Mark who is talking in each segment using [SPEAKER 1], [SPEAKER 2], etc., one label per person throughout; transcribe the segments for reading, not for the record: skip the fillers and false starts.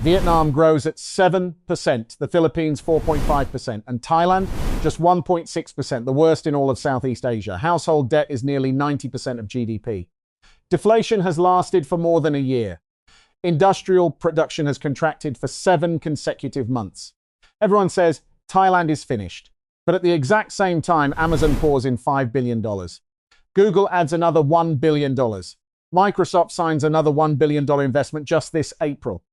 [SPEAKER 1] Vietnam grows at 7%, the Philippines 4.5%, and Thailand just 1.6%, the worst in all of Southeast Asia. Household debt is nearly 90% of GDP. Deflation has lasted for more than a year. Industrial production has contracted for 7 consecutive months. Everyone says Thailand is finished, but at the exact same time, Amazon pours in $5 billion. Google adds another $1 billion. Microsoft signs another $1 billion investment just this April.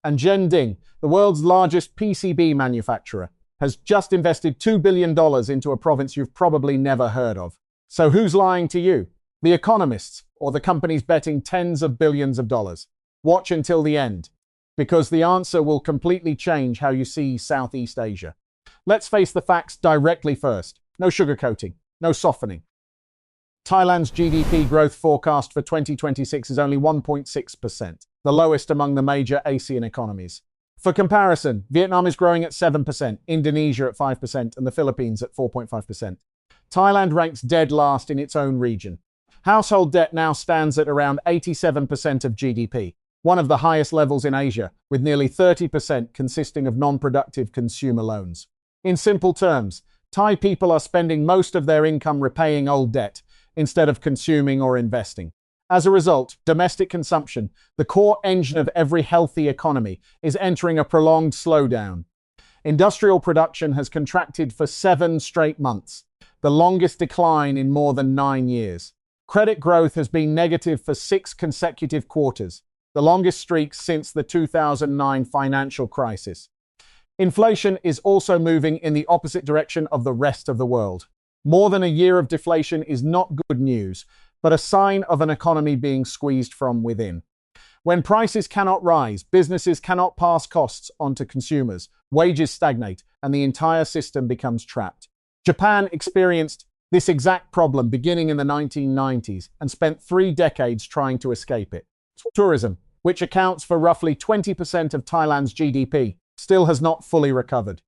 [SPEAKER 1] And Zhending, the world's largest PCB manufacturer, has just invested $2 billion into a province you've probably never heard of. So who's lying to you? The economists, or the companies betting tens of billions of dollars? Watch until the end, because the answer will completely change how you see Southeast Asia. Let's face the facts directly first. No sugarcoating, no softening. Thailand's GDP growth forecast for 2026 is only 1.6%, the lowest among the major ASEAN economies. For comparison, Vietnam is growing at 7%, Indonesia at 5%, and the Philippines at 4.5%. Thailand ranks dead last in its own region. Household debt now stands at around 87% of GDP, one of the highest levels in Asia, with nearly 30% consisting of non-productive consumer loans. In simple terms, Thai people are spending most of their income repaying old debt, instead of consuming or investing. As a result, domestic consumption, the core engine of every healthy economy, is entering a prolonged slowdown. Industrial production has contracted for 7 straight months, the longest decline in more than 9 years. Credit growth has been negative for 6 consecutive quarters, the longest streak since the 2009 financial crisis. Inflation is also moving in the opposite direction of the rest of the world. More than a year of deflation is not good news, but a sign of an economy being squeezed from within. When prices cannot rise, businesses cannot pass costs on to consumers, wages stagnate, and the entire system becomes trapped. Japan experienced this exact problem beginning in the 1990s and spent 3 decades trying to escape it. Tourism, which accounts for roughly 20% of Thailand's GDP, still has not fully recovered.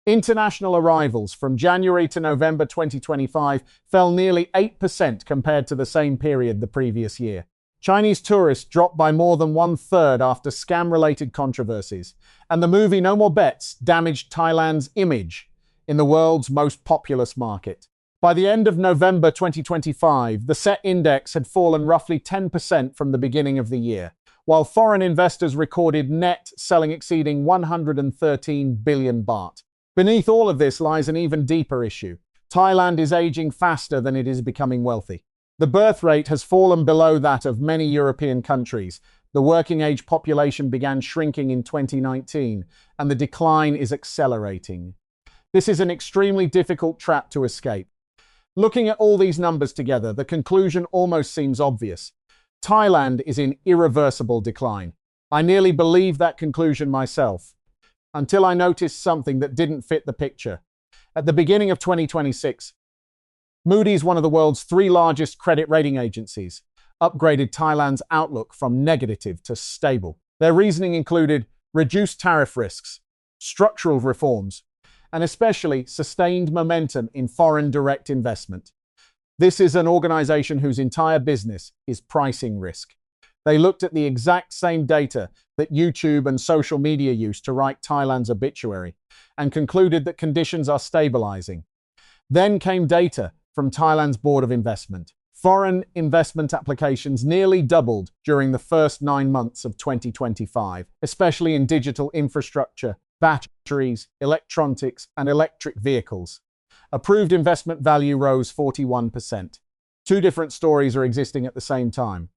[SPEAKER 1] International arrivals from January to November 2025 fell nearly 8% compared to the same period the previous year. Chinese tourists dropped by more than 1/3 after scam-related controversies, and the movie No More Bets damaged Thailand's image in the world's most populous market. By the end of November 2025, the SET index had fallen roughly 10% from the beginning of the year, while foreign investors recorded net selling exceeding 113 billion baht. Beneath all of this lies an even deeper issue. Thailand is aging faster than it is becoming wealthy. The birth rate has fallen below that of many European countries. The working-age population began shrinking in 2019, and the decline is accelerating. This is an extremely difficult trap to escape. Looking at all these numbers together, the conclusion almost seems obvious. Thailand is in irreversible decline. I nearly believed that conclusion myself, until I noticed something that didn't fit the picture. At the beginning of 2026, Moody's, one of the world's 3 largest credit rating agencies, upgraded Thailand's outlook from negative to stable. Their reasoning included reduced tariff risks, structural reforms, and especially sustained momentum in foreign direct investment. This is an organization whose entire business is pricing risk. They looked at the exact same data that YouTube and social media used to write Thailand's obituary and concluded that conditions are stabilizing. Then came data from Thailand's Board of Investment. Foreign investment applications nearly doubled during the first 9 months of 2025, especially in digital infrastructure, batteries, electronics, and electric vehicles. Approved investment value rose 41%. 2 different stories are existing at the same time.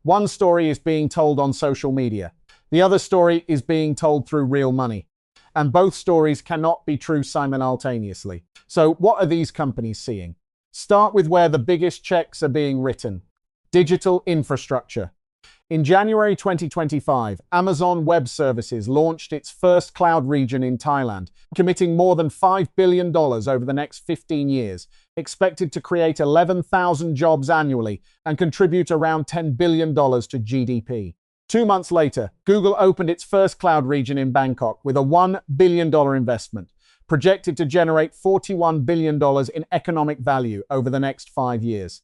[SPEAKER 1] One story is being told on social media. The other story is being told through real money. And both stories cannot be true simultaneously. So what are these companies seeing? Start with where the biggest checks are being written. Digital infrastructure. In January 2025, Amazon Web Services launched its first cloud region in Thailand, committing more than $5 billion over the next 15 years, expected to create 11,000 jobs annually and contribute around $10 billion to GDP. 2 months later, Google opened its first cloud region in Bangkok with a $1 billion investment, projected to generate $41 billion in economic value over the next 5 years.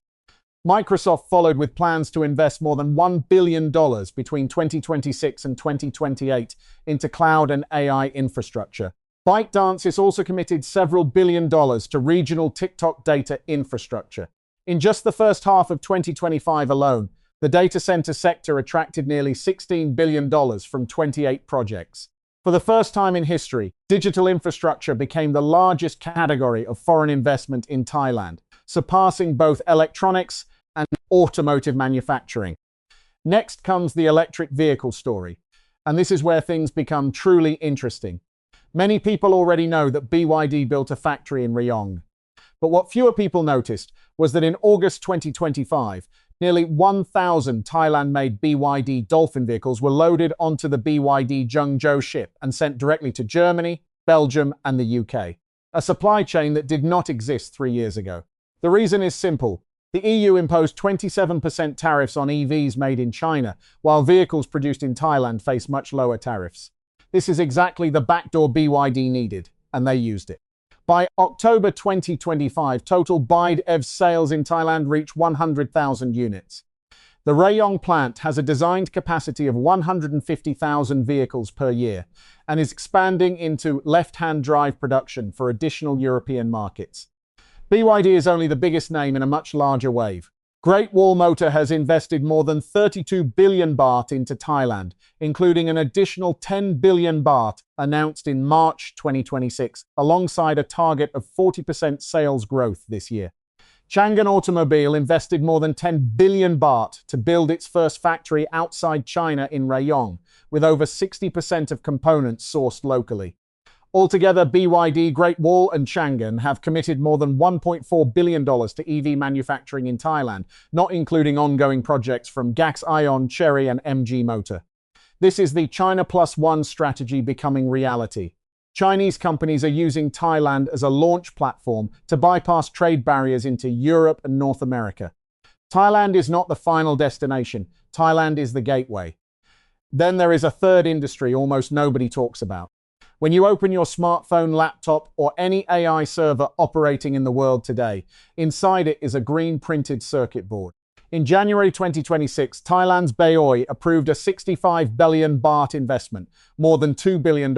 [SPEAKER 1] Microsoft followed with plans to invest more than $1 billion between 2026 and 2028 into cloud and AI infrastructure. ByteDance has also committed several $billion to regional TikTok data infrastructure. In just the first half of 2025 alone, the data center sector attracted nearly $16 billion from 28 projects. For the first time in history, digital infrastructure became the largest category of foreign investment in Thailand, surpassing both electronics and automotive manufacturing. Next comes the electric vehicle story, and this is where things become truly interesting. Many people already know that BYD built a factory in Rayong. But what fewer people noticed was that in August 2025, nearly 1,000 Thailand-made BYD Dolphin vehicles were loaded onto the BYD Zhengzhou ship and sent directly to Germany, Belgium, and the UK, a supply chain that did not exist 3 years ago. The reason is simple. The EU imposed 27% tariffs on EVs made in China, while vehicles produced in Thailand face much lower tariffs. This is exactly the backdoor BYD needed, and they used it. By October 2025, total BYD sales in Thailand reached 100,000 units. The Rayong plant has a designed capacity of 150,000 vehicles per year and is expanding into left-hand drive production for additional European markets. BYD is only the biggest name in a much larger wave. Great Wall Motor has invested more than 32 billion baht into Thailand, including an additional 10 billion baht announced in March 2026, alongside a target of 40% sales growth this year. Changan Automobile invested more than 10 billion baht to build its first factory outside China in Rayong, with over 60% of components sourced locally. Altogether, BYD, Great Wall, and Changan have committed more than $1.4 billion to EV manufacturing in Thailand, not including ongoing projects from GAX Ion, Chery, and MG Motor. This is the China Plus One strategy becoming reality. Chinese companies are using Thailand as a launch platform to bypass trade barriers into Europe and North America. Thailand is not the final destination. Thailand is the gateway. Then there is a third industry almost nobody talks about. When you open your smartphone, laptop, or any AI server operating in the world today, inside it is a green printed circuit board. In January 2026, Thailand's BAIOI approved a 65 billion baht investment, more than $2 billion,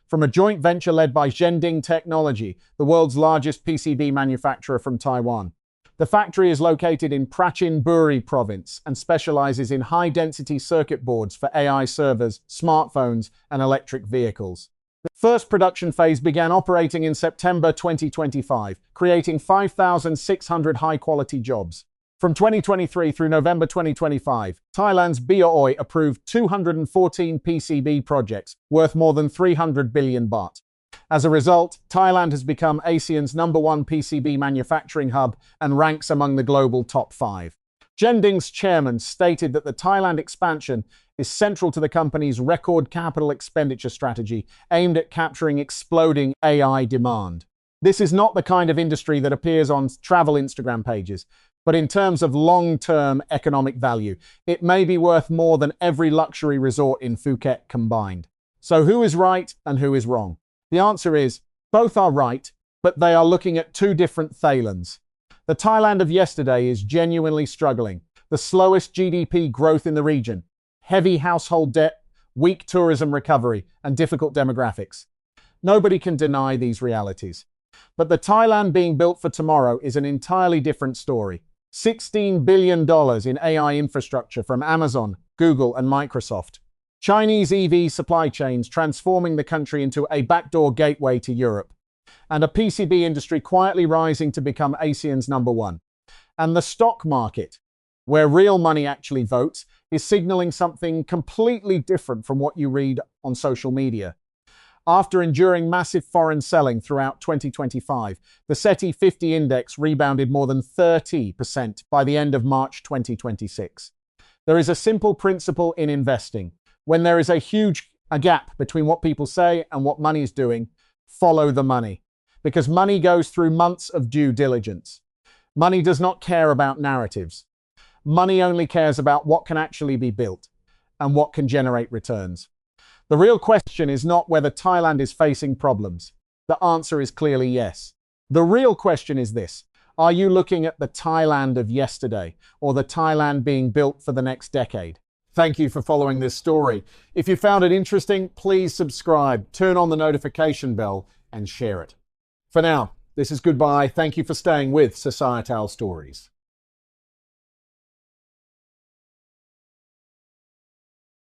[SPEAKER 1] from a joint venture led by Zhending Technology, the world's largest PCB manufacturer from Taiwan. The factory is located in Prachin Buri province and specializes in high-density circuit boards for AI servers, smartphones, and electric vehicles. The first production phase began operating in September 2025, creating 5,600 high-quality jobs. From 2023 through November 2025, Thailand's BAIOI approved 214 PCB projects worth more than 300 billion baht. As a result, Thailand has become ASEAN's #1 PCB manufacturing hub and ranks among the global top 5. Zhending's chairman stated that the Thailand expansion is central to the company's record capital expenditure strategy aimed at capturing exploding AI demand. This is not the kind of industry that appears on travel Instagram pages, but in terms of long-term economic value, it may be worth more than every luxury resort in Phuket combined. So who is right and who is wrong? The answer is, both are right, but they are looking at two different Thailands. The Thailand of yesterday is genuinely struggling. The slowest GDP growth in the region, heavy household debt, weak tourism recovery, and difficult demographics. Nobody can deny these realities. But the Thailand being built for tomorrow is an entirely different story. $16 billion in AI infrastructure from Amazon, Google, and Microsoft. Chinese EV supply chains transforming the country into a backdoor gateway to Europe. And a PCB industry quietly rising to become ASEAN's #1. And the stock market, where real money actually votes, is signaling something completely different from what you read on social media. After enduring massive foreign selling throughout 2025, the SETI 50 index rebounded more than 30% by the end of March 2026. There is a simple principle in investing. When there is a huge gap between what people say and what money is doing, follow the money. Because money goes through months of due diligence. Money does not care about narratives. Money only cares about what can actually be built and what can generate returns. The real question is not whether Thailand is facing problems. The answer is clearly yes. The real question is this: Are you looking at the Thailand of yesterday or the Thailand being built for the next decade? Thank you for following this story. If you found it interesting, please subscribe, turn on the notification bell, and share it. For now, this is goodbye. Thank you for staying with Societale Stories.